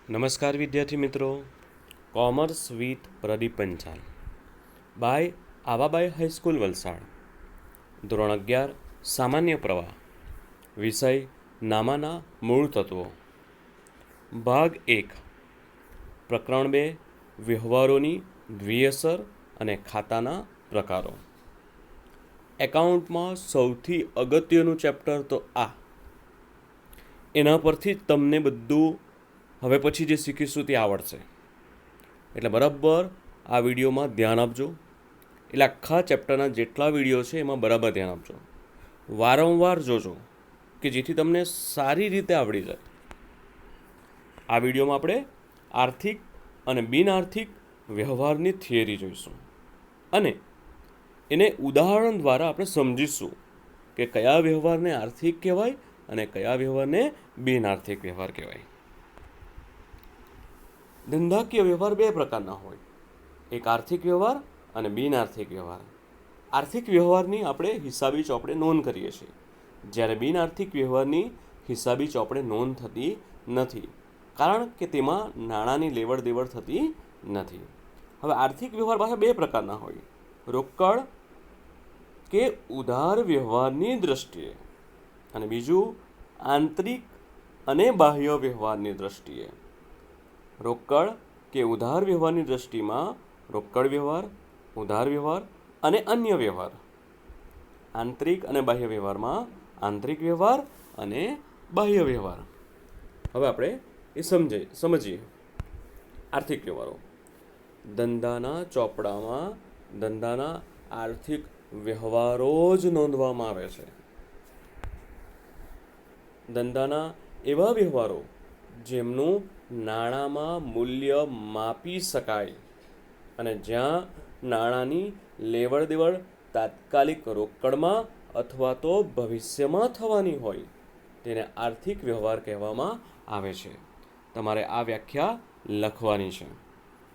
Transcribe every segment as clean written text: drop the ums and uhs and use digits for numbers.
નમસ્કાર વિદ્યાર્થી મિત્રો. Commerce with Pradeep Panchal by Awabai high school Valsad. ધોરણ 11 સામાન્ય પ્રવાહ. વિષય નામાના મૂળ તત્વો. ભાગ 1. પ્રકરણ 2 વ્યવહારોની દ્વિઅસર અને ખાતાના પ્રકારો. એકાઉન્ટમાં સૌથી અગત્યનું ચેપ્ટર તો આ. એના પરથી જ તમને બધું હવે પછી જે શીખીશું તે આવડશે. એટલે બરાબર આ વિડીયોમાં ધ્યાન આપજો. એટલે આખા ચેપ્ટરના જેટલા વિડીયો છે એમાં બરાબર ધ્યાન આપજો. વારંવાર જોજો કે જેથી તમને સારી રીતે આવડી જાય. આ વિડીયોમાં આપણે આર્થિક અને બિનઆર્થિક વ્યવહારની થિયરી જોઈશું અને એને ઉદાહરણ દ્વારા આપણે સમજીશું કે કયા વ્યવહારને આર્થિક કહેવાય અને કયા વ્યવહારને બિનઆર્થિક વ્યવહાર કહેવાય. ધંધાકીય વ્યવહાર બે પ્રકારના હોય, એક આર્થિક વ્યવહાર અને બિનઆર્થિક વ્યવહાર. આર્થિક વ્યવહારની આપણે હિસાબી ચોપડે નોંધ કરીએ છીએ, જ્યારે બિનઆર્થિક વ્યવહારની હિસાબી ચોપડે નોંધ થતી નથી, કારણ કે તેમાં નાણાંની લેવડ દેવડ થતી નથી. હવે આર્થિક વ્યવહાર પાછા બે પ્રકારના હોય, રોકડ કે ઉધાર વ્યવહારની દ્રષ્ટિએ અને બીજું આંતરિક અને બાહ્ય વ્યવહારની દ્રષ્ટિએ. રોકડ કે ઉધાર વ્યવહારની દ્રષ્ટિમાં રોકડ વ્યવહાર, ઉધાર વ્યવહાર અને અન્ય વ્યવહાર. આંતરિક અને બાહ્ય વ્યવહારમાં આંતરિક વ્યવહાર અને બાહ્ય વ્યવહાર. હવે આપણે એ સમજીએ. આર્થિક વ્યવહારો. ધંધાના ચોપડામાં ધંધાના આર્થિક વ્યવહારો જ નોંધવામાં આવે છે. ધંધાના એવા વ્યવહારો જેમનું નાણાંમાં મૂલ્ય માપી શકાય અને જ્યાં નાણાંની લેવડ દેવડ તાત્કાલિક રોકડમાં અથવા તો ભવિષ્યમાં થવાની હોય તેને આર્થિક વ્યવહાર કહેવામાં આવે છે. તમારે આ વ્યાખ્યા લખવાની છે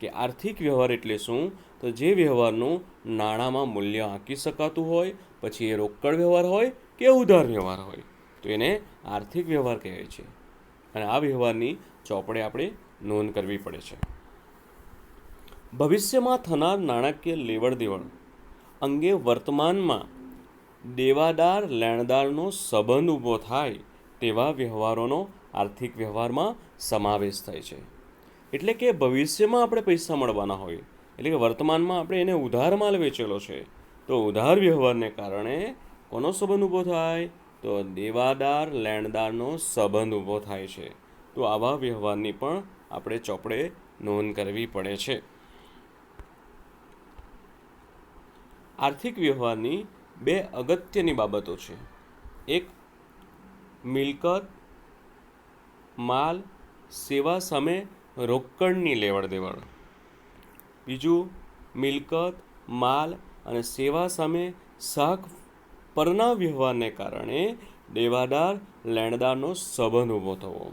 કે આર્થિક વ્યવહાર એટલે શું? તો જે વ્યવહારનું નાણાંમાં મૂલ્ય આંકી શકાતું હોય, પછી એ રોકડ વ્યવહાર હોય કે ઉધાર વ્યવહાર હોય, તો એને આર્થિક વ્યવહાર કહેવાય છે. અને આ વ્યવહારની ચોપડે આપણે નોંધ કરવી પડે છે. ભવિષ્યમાં થનાર નાણાકીય લેવડ દેવડ અંગે વર્તમાનમાં દેવાદાર લેણદારનો સંબંધ ઊભો થાય તેવા વ્યવહારોનો આર્થિક વ્યવહારમાં સમાવેશ થાય છે. એટલે કે ભવિષ્યમાં આપણે પૈસા મળવાના હોય, એટલે કે વર્તમાનમાં આપણે એને ઉધાર માલ વેચેલો છે, તો ઉધાર વ્યવહારને કારણે કોનો સંબંધ ઊભો થાય? તો દેવાદાર લેણદારનો સંબંધ ઊભો થાય છે. તો આવા વ્યવહારની પણ આપણે ચોપડે નોંધ કરવી પડે છે. આર્થિક વ્યવહારની બે અગત્યની બાબતો છે. એક, મિલકત માલ સેવા સામે રોકડની લેવડ દેવડ. બીજું, મિલકત માલ અને સેવા સામે શાક પરના વ્યવહારને કારણે દેવાદાર લેણદારનો સંબંધ ઊભો થવો.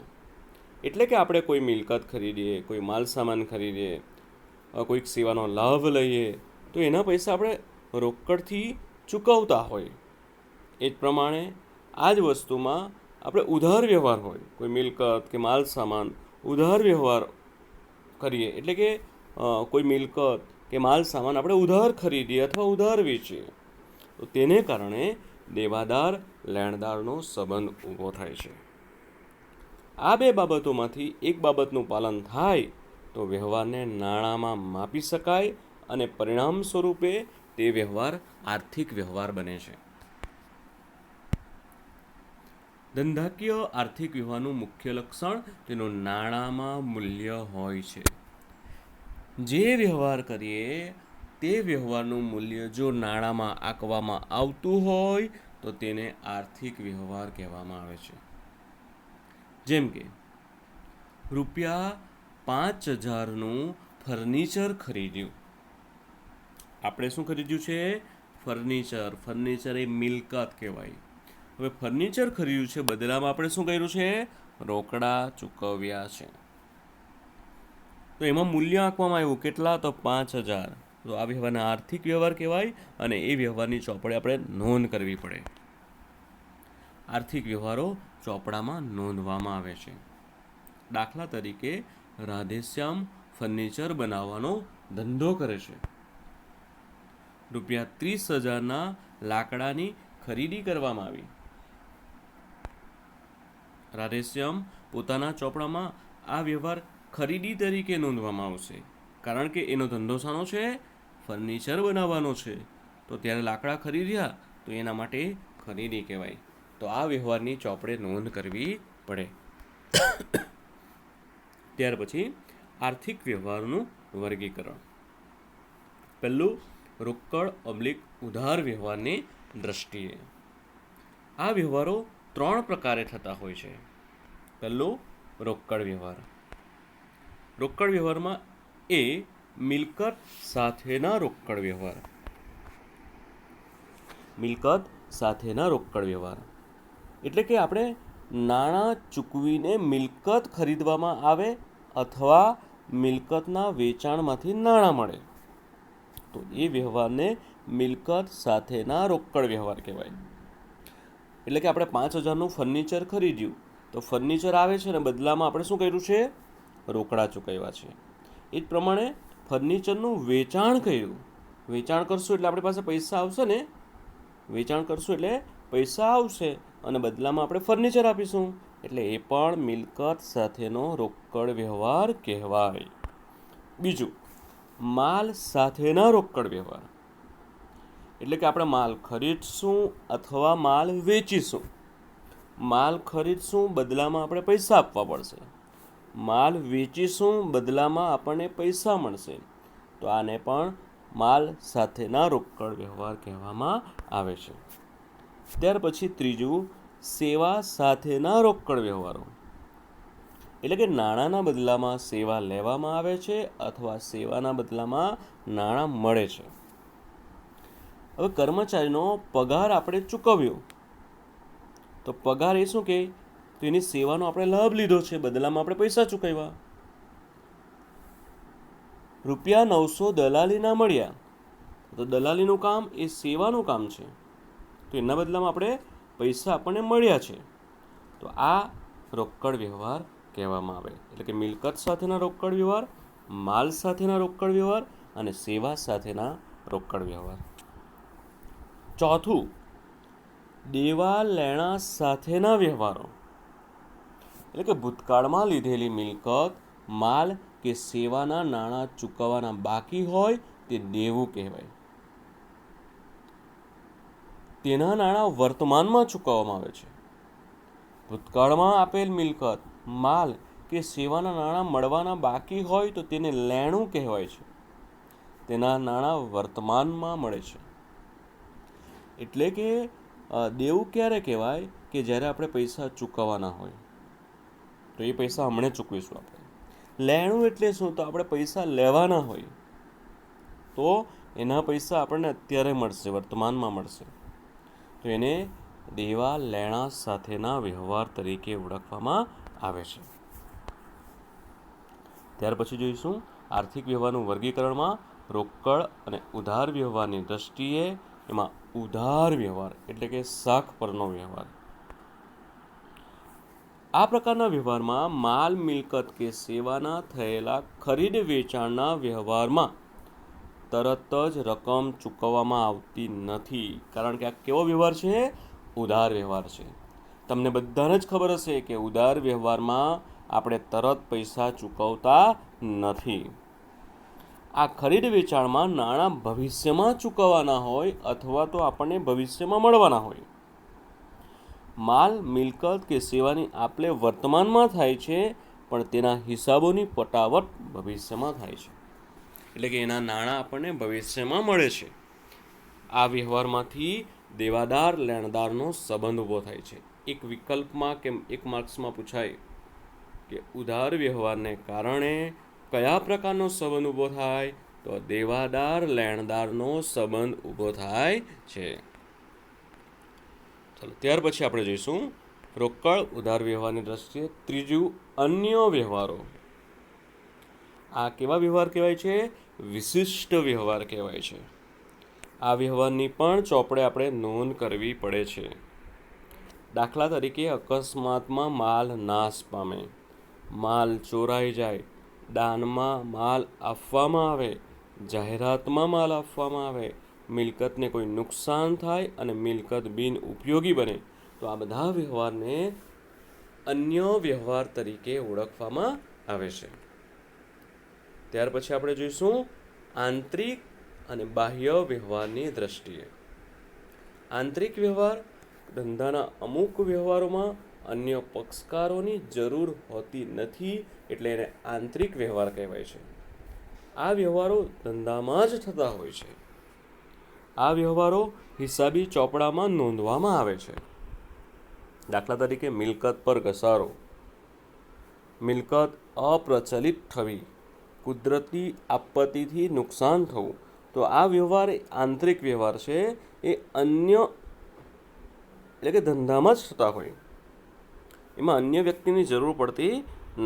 એટલે કે આપણે કોઈ મિલકત ખરીદીએ, કોઈ માલ સામાન ખરીદીએ, કોઈક સેવાનો લાભ લઈએ, તો એના પૈસા આપણે રોકડથી ચૂકવતા હોય. એ જ પ્રમાણે આ જ વસ્તુમાં આપણે ઉધાર વ્યવહાર હોય, કોઈ મિલકત કે માલ સામાન ઉધાર વ્યવહાર કરીએ, એટલે કે કોઈ મિલકત કે માલ સામાન આપણે ઉધાર ખરીદીએ અથવા ઉધાર વેચીએ, તો તેને કારણે દેવાદાર લેણદારનો સંબંધ ઊભો થાય છે. આ બે બાબતોમાંથી એક બાબતનું પાલન થાય તો વ્યવહારને નાણાંમાં માપી શકાય અને પરિણામ સ્વરૂપે તે વ્યવહાર આર્થિક વ્યવહાર બને છે. ધંધાકીય આર્થિક વ્યવહારનું મુખ્ય લક્ષણ તેનું નાણાંમાં મૂલ્ય હોય છે. જે વ્યવહાર કરીએ તે વ્યવહારનું મૂલ્ય જો નાણાંમાં આંકવામાં આવતું હોય તો તેને આર્થિક વ્યવહાર કહેવામાં આવે છે. જેમ કે ₹5,000નું ફર્નિચર ખરીદ્યું. આપણે શું ખરીદ્યું છે? ફર્નિચર. ફર્નિચર એ મિલકત કહેવાય. હવે ફર્નિચર ખરીદ્યું છે, બદલામાં આપણે શું કર્યું છે? રોકડા ચૂકવ્યા છે. તો એમાં મૂલ્ય આંકવામાં આવ્યું, કેટલા? તો 5,000. તો આ વ્યવહારને આર્થિક વ્યવહાર કહેવાય અને એ વ્યવહારની ચોપડે આપણે નોંધ કરવી પડે. આર્થિક વ્યવહારો ચોપડામાં નોંધવામાં આવે છે. દાખલા તરીકે રાધેશ્યામ ફર્નિચર બનાવવાનો ધંધો કરે છે. ₹30,000ના લાકડાની ખરીદી કરવામાં આવી. રાધેશ્યામ પોતાના ચોપડામાં આ વ્યવહાર ખરીદી તરીકે નોંધવામાં આવશે, કારણ કે એનો ધંધો શાનો છે? ફર્નિચર બનાવવાનો છે. તો ત્યારે લાકડા ખરીદ્યા તો એના માટે ખરીદી કહેવાય. તો આ વ્યવહારની ચોપડે નોંધ કરવી પડે. ત્યાર પછી આર્થિક વ્યવહારનું વર્ગીકરણ. પહેલું, રોકડ/ઉધાર વ્યવહારની દ્રષ્ટિએ. આ વ્યવહારો 3 પ્રકારે થતા હોય છે. પહેલું, રોકડ વ્યવહાર. રોકડ વ્યવહારમાં એ મિલકત સાથેના રોકડ વ્યવહાર. મિલકત સાથેના રોકડ વ્યવહાર એટલે કે આપણે નાણાં ચૂકવીને મિલકત ખરીદવામાં આવે અથવા મિલકતના વેચાણમાંથી નાણાં મળે તો એ વ્યવહારને મિલકત સાથેના રોકડ વ્યવહાર કહેવાય. એટલે કે આપણે 5,000નું ફર્નિચર ખરીદ્યું તો ફર્નિચર આવે છે ને બદલામાં આપણે શું કર્યું છે? રોકડા ચૂકવ્યા છે. એ જ પ્રમાણે ફર્નિચરનું વેચાણ કર્યું. વેચાણ કરશું એટલે આપણી પાસે પૈસા આવશે ને. વેચાણ કરશું એટલે પૈસા આવશે અને બદલામાં આપણે ફર્નિચર આપીશું, એટલે એ પણ મિલકત સાથેનો રોકડ વ્યવહાર કહેવાય. બીજું, માલ સાથેના રોકડ વ્યવહાર એટલે કે આપણે માલ ખરીદશું અથવા માલ વેચીશું. માલ ખરીદશું, બદલામાં આપણે પૈસા આપવા પડશે. માલ વેચીશું, બદલામાં આપણને પૈસા મળશે. તો આને પણ માલ સાથેના રોકડ વ્યવહાર કહેવામાં આવે છે. ત્યાર પછી ત્રીજું, સેવા સાથેના રોકડ વ્યવહારો એટલે કે નાણાંના બદલામાં સેવા લેવામાં આવે છે અથવા સેવાના બદલામાં નાણાં મળે છે. હવે કર્મચારીનો પગાર આપણે ચૂકવ્યો તો પગાર એ શું કે એની સેવાનો આપણે લાભ લીધો છે, બદલામાં આપણે પૈસા ચૂકવ્યા. ₹900 દલાલીના મળ્યા તો દલાલીનું કામ એ સેવાનું કામ છે, તો એના બદલામાં આપણે પૈસા આપણને મળ્યા છે. તો આ રોકડ વ્યવહાર કહેવામાં આવે. એટલે કે મિલકત સાથેના રોકડ વ્યવહાર, માલ સાથેના રોકડ વ્યવહાર અને સેવા સાથેના રોકડ વ્યવહાર. ચોથું, દેવા લેણા સાથેના વ્યવહારો એટલે કે ભૂતકાળમાં લીધેલી મિલકત, માલ કે સેવાના નાણાં ચૂકવવાના બાકી હોય તે દેવું કહેવાય. તેના નાણાં વર્તમાનમાં ચૂકવવામાં આવે છે. ભૂતકાળમાં આપેલ મિલકત, માલ કે સેવાના નાણાં મળવાના બાકી હોય તો તેને લેણું કહેવાય છે. તેના નાણાં વર્તમાનમાં મળે છે. એટલે કે દેવું ક્યારે કહેવાય કે જ્યારે આપણે પૈસા ચૂકવવાના હોય તો એ પૈસા હમણાં ચૂકવીશું આપણે. લેણું એટલે શું? તો આપણે પૈસા લેવાના હોય તો એના પૈસા આપણને અત્યારે મળશે, વર્તમાનમાં મળશે. તો એને દેવા લેણા સાથેના વ્યવહાર તરીકે ઓળખવામાં આવે છે. ત્યાર પછી જોઈશું આર્થિક વ્યવહારનું વર્ગીકરણમાં રોકડ અને ઉધાર વ્યવહારની દ્રષ્ટિએ. એમાં ઉધાર વ્યવહાર એટલે કે શાખ પરનો વ્યવહાર. આ પ્રકારના વ્યવહારમાં માલ, મિલકત કે સેવાના થયેલા ખરીદ વેચાણના વ્યવહારમાં તરત જ રકમ ચૂકવવામાં આવતી નથી, કારણ કે આ કેવો વ્યવહાર છે? ઉધાર વ્યવહાર છે. તમને બધાને જ ખબર હશે કે ઉધાર વ્યવહારમાં આપણે તરત પૈસા ચૂકવતા નથી. આ ખરીદ વેચાણમાં નાણાં ભવિષ્યમાં ચૂકવવાના હોય અથવા તો આપણને ભવિષ્યમાં મળવાના હોય. માલ, મિલકત કે સેવાની આપલે વર્તમાનમાં થાય છે, પણ તેના હિસાબોની પટાવટ ભવિષ્યમાં થાય છે. એટલે કે એના નાણાં આપણને ભવિષ્યમાં મળે છે. આ વ્યવહારમાંથી દેવાદાર લેણદારનો સંબંધ ઊભો થાય છે. એક વિકલ્પમાં કે એક માર્ક્સમાં પૂછાય કે ઉધાર વ્યવહારને કારણે કયા પ્રકારનો સંબંધ ઊભો થાય? તો દેવાદાર લેણદારનો સંબંધ ઊભો થાય છે. ચાલો ત્યાર પછી આપણે જોઈશું રોકડ ઉધાર વ્યવહારની દ્રષ્ટિએ ત્રીજું, અન્ય વ્યવહારો. આ કેવા વ્યવહાર કહેવાય છે? વિશિષ્ટ વ્યવહાર કહેવાય છે. આ વ્યવહારની પણ ચોપડે આપણે નોંધ કરવી પડે છે. દાખલા તરીકે અકસ્માતમાં માલ નાશ પામે, માલ ચોરાઈ જાય દાનમાં માલ આપવામાં આવે, જાહેરાતમાં માલ આપવામાં આવે, મિલકતને કોઈ નુકસાન થાય અને મિલકત બિન ઉપયોગી બને, તો આ બધા વ્યવહારને અન્ય વ્યવહાર તરીકે ઓળખવામાં આવે છે. ત્યાર પછી આપણે જોઈશું આંતરિક અને બાહ્ય વ્યવહારની દ્રષ્ટિએ. આંતરિક વ્યવહાર ધંધાના અમુક વ્યવહારોમાં અન્ય પક્ષકારોની જરૂર હોતી નથી, એટલે એને આંતરિક વ્યવહાર કહેવાય છે. આ વ્યવહારો ધંધામાં જ થતા હોય છે. આ વ્યવહારો હિસાબી ચોપડામાં નોંધવામાં આવે છે. દાખલા તરીકે મિલકત પર ઘસારો, મિલકત અપ્રચલિત થવી, કુદરતી આપત્તિથી નુકસાન થવું, તો આ વ્યવહાર આંતરિક વ્યવહાર છે. એ અન્ય એટલે કે ધંધામાં જ થતા હોય, એમાં અન્ય વ્યક્તિની જરૂર પડતી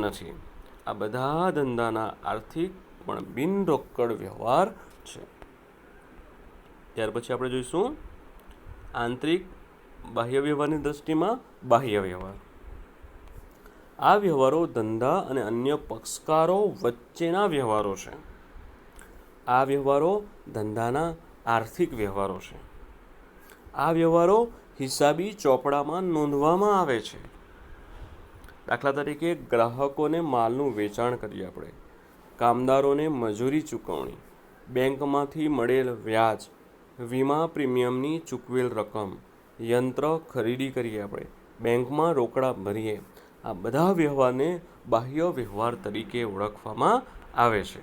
નથી. આ બધા ધંધાના આર્થિક પણ બિનરોકડ વ્યવહાર છે. ત્યાર પછી આપણે જોઈશું આંતરિક બાહ્ય વ્યવહારની દ્રષ્ટિમાં બાહ્ય વ્યવહાર. આ વ્યવહારો ધંધા અને અન્ય પક્ષકારો વચ્ચેના વ્યવહારો છે. આ વ્યવહારો ધંધાના આર્થિક વ્યવહારો છે. આ વ્યવહારો હિસાબી ચોપડામાં નોંધવામાં આવે છે. દાખલા તરીકે ગ્રાહકોને માલનું વેચાણ કરીએ આપણે, કામદારોને મજૂરી ચૂકવણી, બેંકમાંથી મળેલ વ્યાજ, વીમા પ્રીમિયમની ચૂકવેલ રકમ, યંત્ર ખરીદી કરીએ આપણે, બેંકમાં રોકડા ભરીએ, આ બધા વ્યવહારને બાહ્ય વ્યવહાર તરીકે ઓળખવામાં આવે છે.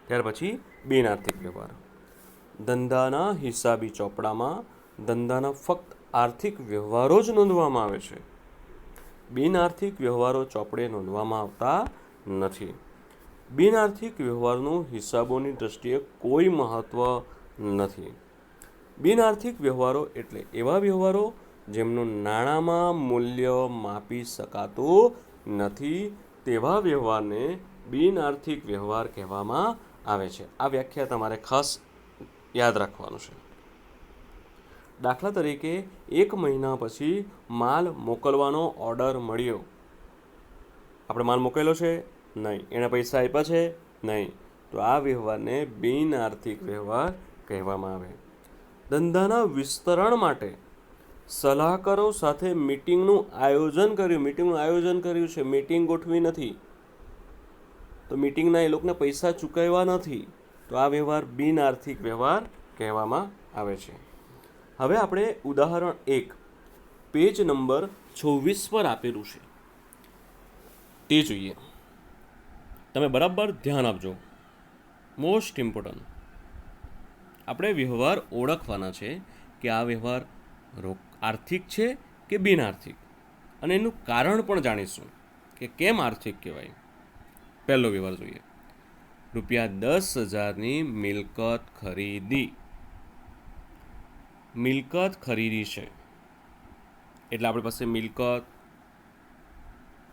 ત્યાર પછી બિનઆર્થિક વ્યવહાર. ધંધાના હિસાબી ચોપડામાં ધંધાના ફક્ત આર્થિક વ્યવહારો જ નોંધવામાં આવે છે. બિનઆર્થિક વ્યવહારો ચોપડે નોંધવામાં આવતા નથી. બિનઆર્થિક વ્યવહારનું હિસાબોની દ્રષ્ટિએ કોઈ મહત્વ નથી. બિનઆર્થિક વ્યવહારો એટલે એવા વ્યવહારો જેમનું નાણાંમાં મૂલ્ય માપી શકાતું નથી, તેવા વ્યવહારને બિનઆર્થિક વ્યવહાર કહેવામાં આવે છે. આ વ્યાખ્યા તમારે ખાસ યાદ રાખવાનું છે. દાખલા તરીકે 1 મહિના પછી માલ મોકલવાનો ઓર્ડર મળ્યો. આપણે માલ મોકલેલો છે? નહીં. એના પૈસા આપ્યા છે? નહીં. તો આ વ્યવહારને બિનઆર્થિક વ્યવહાર કહેવામાં આવે. ધંધાના વિસ્તરણ માટે સલાહકારો સાથે મીટિંગનું આયોજન કર્યું છે, મીટિંગ ગોઠવી નથી, તો મીટિંગના એ લોકોને પૈસા ચૂકવ્યા નથી, તો આ વ્યવહાર બિનઆર્થિક વ્યવહાર કહેવામાં આવે છે. હવે આપણે ઉદાહરણ 1 પેજ નંબર 26 પર આપેલું છે તે જોઈએ. તમે બરાબર ધ્યાન આપજો. Most important. આપણે વ્યવહાર ઓળખવાના છે કે આ વ્યવહાર આર્થિક છે કે બિનઆર્થિક, અને એનું કારણ પણ જાણીશું કે કેમ આર્થિક કહેવાય. પહેલો વ્યવહાર જોઈએ. ₹10,000ની મિલકત ખરીદી. મિલકત ખરીદી છે એટલે આપણી પાસે મિલકત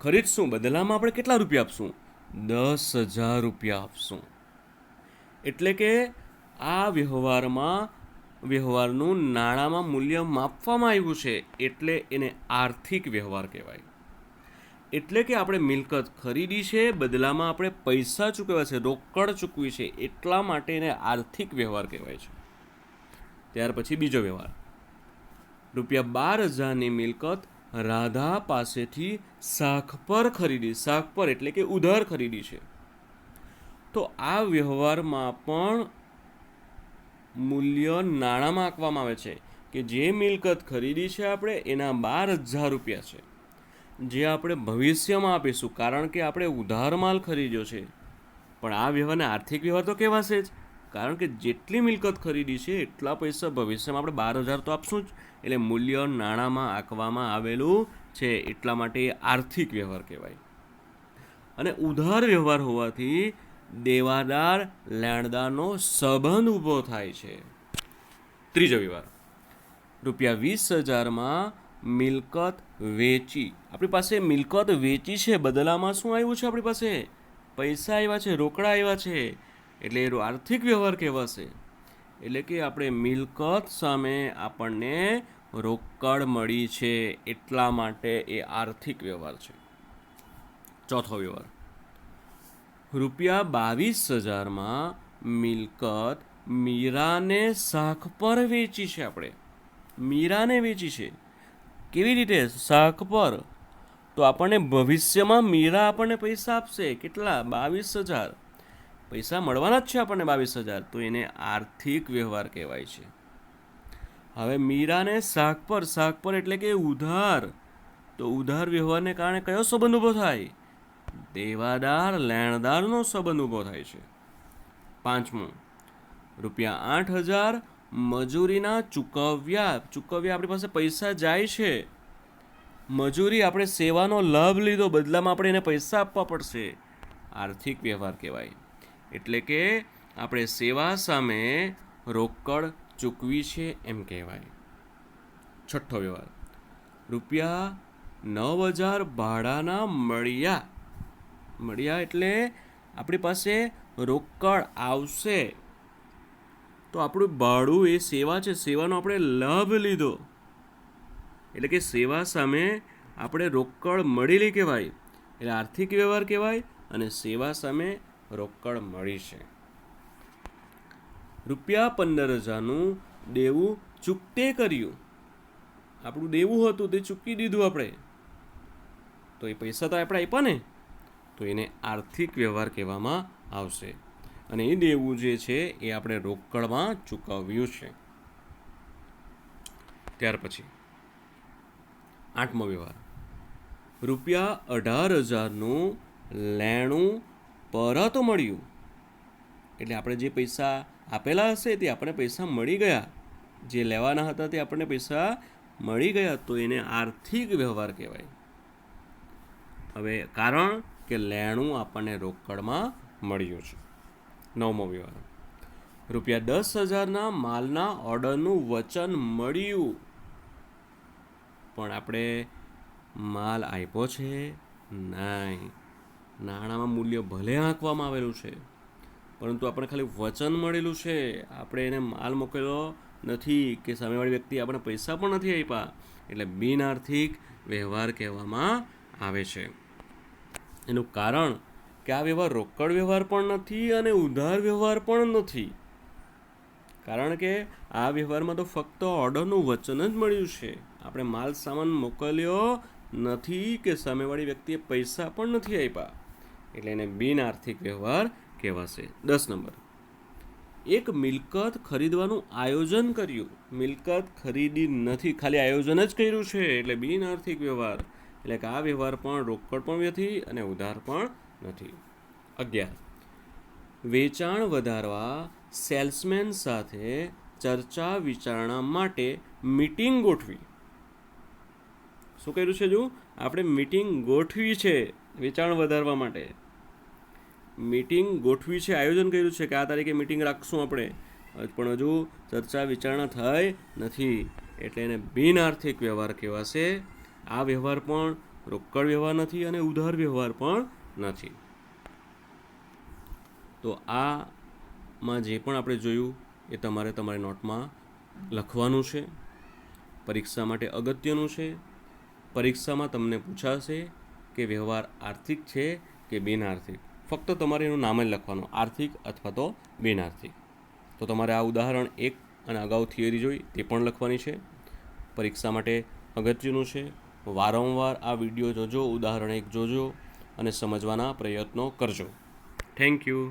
ખરીદશું, બદલામાં આપણે કેટલા રૂપિયા આપશું? 10,000 રૂપિયા આપશું. એટલે કે આ વ્યવહારનું નાણાંમાં મૂલ્ય માપવામાં આવ્યું છે, એટલે એને આર્થિક વ્યવહાર કહેવાય. એટલે કે આપણે મિલકત ખરીદી છે, બદલામાં આપણે પૈસા ચૂકવ્યા છે, રોકડ ચૂકવી છે, એટલા માટે એને આર્થિક વ્યવહાર કહેવાય છે. ત્યાર પછી બીજો વ્યવહાર. ₹12,000ની મિલકત રાધા પાસેથી શાખ પર ખરીદી. શાખ પર એટલે કે ઉધાર ખરીદી છે. તો આ વ્યવહારમાં પણ મૂલ્ય નાણાંમાં આંકવામાં આવે છે કે જે મિલકત ખરીદી છે આપણે એના 12,000 રૂપિયા છે, જે આપણે ભવિષ્યમાં આપીશું, કારણ કે આપણે ઉધાર માલ ખરીદ્યો છે. પણ આ વ્યવહારને આર્થિક વ્યવહાર તો કહેવાશે જ, કારણ કે જેટલી મિલકત ખરીદી છે એટલા પૈસા ભવિષ્યમાં આપણે 12,000 તો આપશું જ, એટલે મૂલ્ય નાણાંમાં આંકવામાં આવેલું છે, એટલા માટે એ આર્થિક વ્યવહાર કહેવાય. અને ઉધાર વ્યવહાર હોવાથી દેવાદાર લેણદારનો સંબંધ ઊભો થાય છે. ત્રીજો વ્યવહાર. ₹20,000માં મિલકત વેચી. આપણી પાસે મિલકત વેચી છે, બદલામાં શું આવ્યું છે? આપણી પાસે પૈસા આવ્યા છે, રોકડા આવ્યા છે, એટલે એ આર્થિક વ્યવહાર કહેવાશે. એટલે કે આપણે મિલકત સામે આપણને રોકડ મળી છે, એટલા માટે એ આર્થિક વ્યવહાર છે. ચોથો વ્યવહાર, ₹22,000માં મિલકત મીરાને શાખ પર વેચી છે. આપણે મીરાને વેચી છે. કેવી રીતે? શાખ પર. તો આપણને ભવિષ્યમાં મીરા આપણને પૈસા આપશે. કેટલા? 22,000. પૈસા મળવાના જ છે આપણને 22,000. તો એને આર્થિક વ્યવહાર કહેવાય છે. હવે મીરાને શાખ પર એટલે કે ઉધાર. તો ઉધાર વ્યવહારને કારણે કયો સંબંધ ઊભો થાય? દેવાદાર લેણદારનો સંબંધ ઊભો થાય છે. પાંચમું, ₹8,000 મજૂરીના ચૂકવ્યા. આપણી પાસે પૈસા જાય છે, મજૂરી, આપણે સેવાનો લાભ લીધો, બદલામાં આપણે એને પૈસા આપવા પડશે. આર્થિક વ્યવહાર કહેવાય. એટલે કે આપણે સેવા સામે રોકડ ચૂકવી છે એમ કહેવાય. છઠ્ઠો વ્યવહાર, ₹9,000 ભાડાના મળ્યા એટલે આપણી પાસે રોકડ આવશે. તો આપણું ભાડું એ સેવા છે, સેવાનો આપણે લાભ લીધો. એટલે કે સેવા સામે આપણે રોકડ મળેલી કહેવાય. એટલે આર્થિક વ્યવહાર કહેવાય. અને સેવા સામે રોકડ મળી છે. ₹15,000નું દેવું ચૂકતે કર્યું. આપણું દેવું હતું તે ચૂકવી દીધું આપણે. તો એ પૈસા તો આપણે આપ્યા ને, તો એને આર્થિક વ્યવહાર કહેવામાં આવશે. અને એ દેવું જે છે એ આપણે રોકડમાં ચૂકવ્યું છે. ત્યાર પછી આઠમો વ્યવહાર, ₹18,000નું લેણું પરત મળ્યું. એટલે આપણે જે પૈસા આપેલા હશે તે આપણને પૈસા મળી ગયા. જે લેવાના હતા તે આપણને પૈસા મળી ગયા. તો એને આર્થિક વ્યવહાર કહેવાય. હવે કારણ કે લેણું આપણને રોકડમાં મળ્યું છે. નવમો વ્યવહાર, ₹10,000ના માલના ઓર્ડરનું વચન મળ્યું. પણ આપણે માલ આપ્યો છે નહીં. નાણાંમાં મૂલ્ય ભલે આંકવામાં આવેલું છે, પરંતુ આપણે ખાલી વચન મળેલું છે. આપણે એને માલ મોકલ્યો નથી કે સામેવાળી વ્યક્તિ આપણે પૈસા પણ નથી આપ્યા. એટલે બિનઆર્થિક વ્યવહાર કહેવામાં આવે છે. એનું કારણ કે આ વ્યવહાર રોકડ વ્યવહાર પણ નથી અને ઉધાર વ્યવહાર પણ નથી. કારણ કે આ વ્યવહારમાં તો ફક્ત ઓર્ડરનું વચન જ મળ્યું છે. આપણે માલ સામાન મોકલ્યો નથી કે સામેવાળી વ્યક્તિએ પૈસા પણ નથી આપ્યા. એટલે એને બિનઆર્થિક વ્યવહાર કહેવાશે. 10 નંબર, એક મિલકત ખરીદવાનું આયોજન કર્યું. મિલકત ખરીદી નથી, ખાલી આયોજન જ કર્યું છે. એટલે બિનઆર્થિક વ્યવહાર. એટલે કે આ વ્યવહાર પણ રોકડ પણ નથી અને ઉધાર પણ નથી. 11, વેચાણ વધારવા સેલ્સમેન સાથે ચર્ચા વિચારણા માટે મીટિંગ ગોઠવી. શું કર્યું છે? જો આપણે મીટિંગ ગોઠવી છે વેચાણ વધારવા માટે. મીટિંગ ગોઠવી છે, આયોજન કર્યું છે કે આ તારીખે મીટિંગ રાખશું આપણે, પણ હજુ ચર્ચા વિચારણા થઈ નથી. એટલે એને બિનઆર્થિક વ્યવહાર કહેવાશે. આ વ્યવહાર પણ રોકડ વ્યવહાર નથી અને ઉધાર વ્યવહાર પણ નથી. તો આમાં જે પણ આપણે જોયું એ તમારે તમારી નોટમાં લખવાનું છે. પરીક્ષા માટે અગત્યનું છે. પરીક્ષામાં તમને પૂછાશે કે વ્યવહાર આર્થિક છે કે બિનઆર્થિક. ફક્ત તમારે એનું નામ જ લખવાનું, આર્થિક અથવા તો બિનઆર્થિક. તો તમારે આ ઉદાહરણ 1 અને અગાઉ થિયરી જોઈ તે પણ લખવાની છે. પરીક્ષા માટે અગત્યનું છે. વારંવાર આ વિડીયો જોજો, ઉદાહરણ 1 જોજો અને સમજવાના પ્રયત્નો કરજો. Thank you.